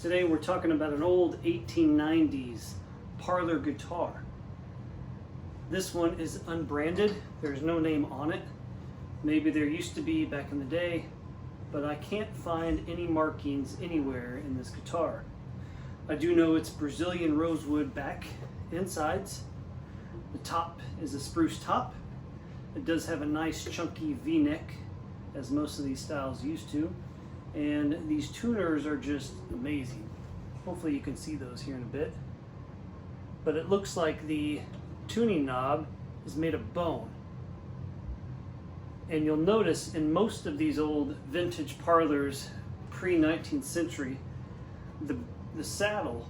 Today we're talking about an old 1890s Parlor guitar. This one is unbranded. There's no name on it. Maybe there used to be back in the day, but I can't find any markings anywhere in this guitar. I do know it's Brazilian rosewood back and sides. The top is a spruce top. It does have a nice chunky V-neck, as most of these styles used to. And these tuners are just amazing. Hopefully you can see those here in a bit. But it looks like the tuning knob is made of bone. And you'll notice in most of these old vintage parlors, pre-19th century, the saddle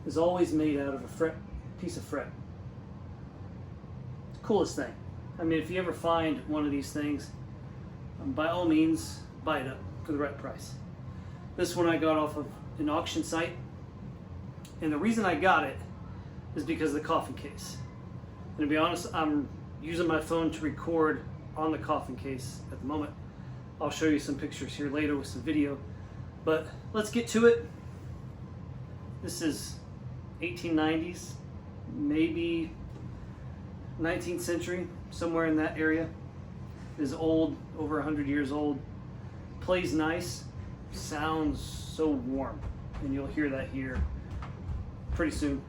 is always made out of a piece of fret. It's the coolest thing. I mean, if you ever find one of these things, by all means, buy it up for the right price. This one I got off of an auction site, and the reason I got it is because of the Coffin case. And to be honest, I'm using my phone to record on the Coffin case at the moment. I'll show you some pictures here later with some video, but let's get to it. This is 1890s, maybe 19th century, somewhere in that area. It is old, over 100 years old. Plays nice, sounds so warm, and you'll hear that here pretty soon.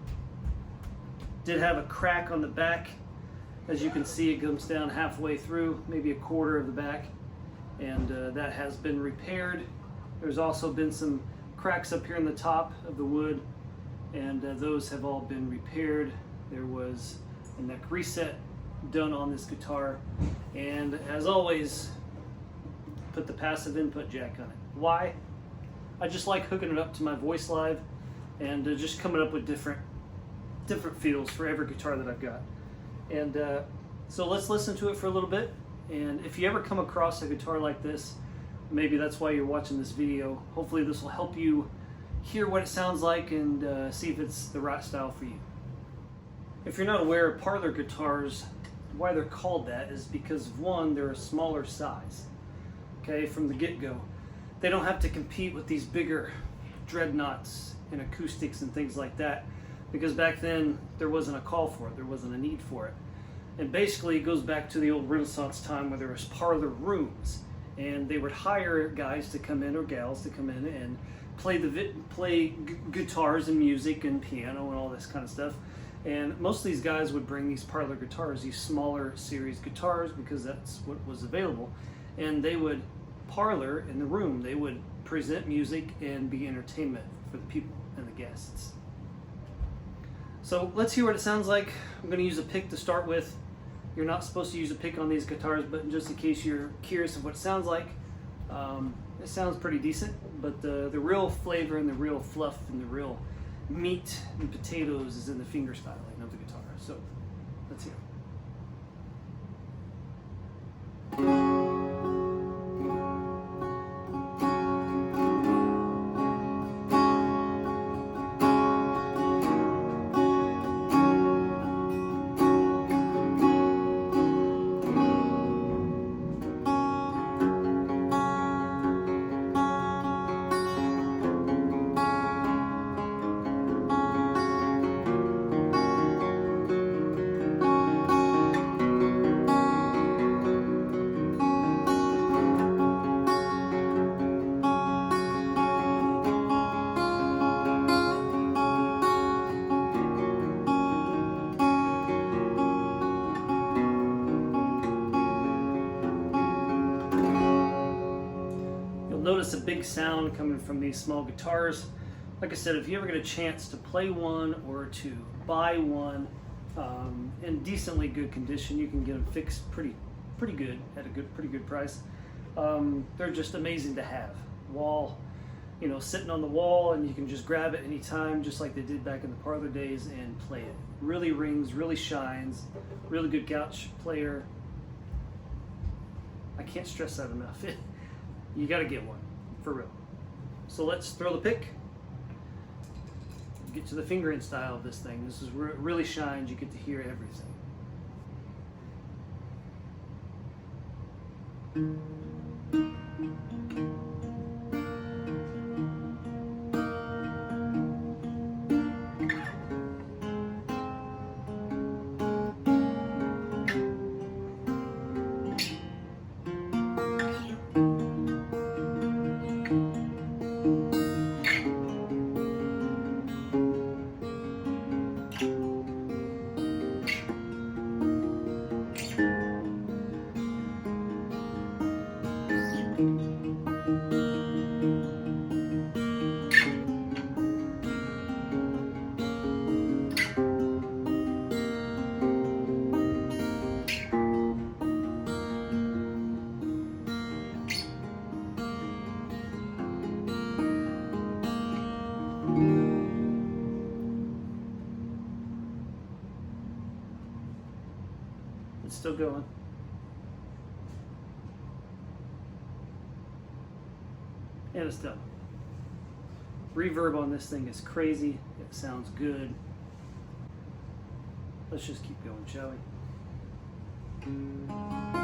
Did have a crack on the back. As you can see, it comes down halfway through, maybe a quarter of the back, and that has been repaired. There's also been some cracks up here in the top of the wood, and those have all been repaired. There was a neck reset done on this guitar, and as always, put the passive input jack on it. Why? I just like hooking it up to my voice live and just coming up with different feels for every guitar that I've got. And so let's listen to it for a little bit. And if you ever come across a guitar like this, maybe that's why you're watching this video. Hopefully this will help you hear what it sounds like and see if it's the right style for you. If you're not aware of parlor guitars, why they're called that is because, one, they're a smaller size. Okay, from the get-go. They don't have to compete with these bigger dreadnoughts and acoustics and things like that, because back then there wasn't a call for it, there wasn't a need for it. And basically it goes back to the old Renaissance time where there was parlor rooms, and they would hire guys to come in, or gals to come in and play guitars and music and piano and all this kind of stuff. And most of these guys would bring these parlor guitars, these smaller series guitars, because that's what was available. And they would parlor in the room. They would present music and be entertainment for the people and the guests. So let's hear what it sounds like. I'm going to use a pick to start with. You're not supposed to use a pick on these guitars, but just in case you're curious of what it sounds like, it sounds pretty decent. But the real flavor and the real fluff and the real meat and potatoes is in the finger styling of the guitar. So let's hear it. Notice a big sound coming from these small guitars. Like I said, if you ever get a chance to play one or to buy one in decently good condition, you can get them fixed pretty good at a pretty good price. They're just amazing to have. Sitting on the wall, and you can just grab it anytime, just like they did back in the parlor days, and play it. Really rings, really shines, really good couch player. I can't stress that enough. You got to get one, for real. So let's throw the pick. Get to the fingering style of this thing. This is where it really shines. You get to hear everything. still going. And it's done. Reverb on this thing is crazy. It sounds good. Let's just keep going, shall we?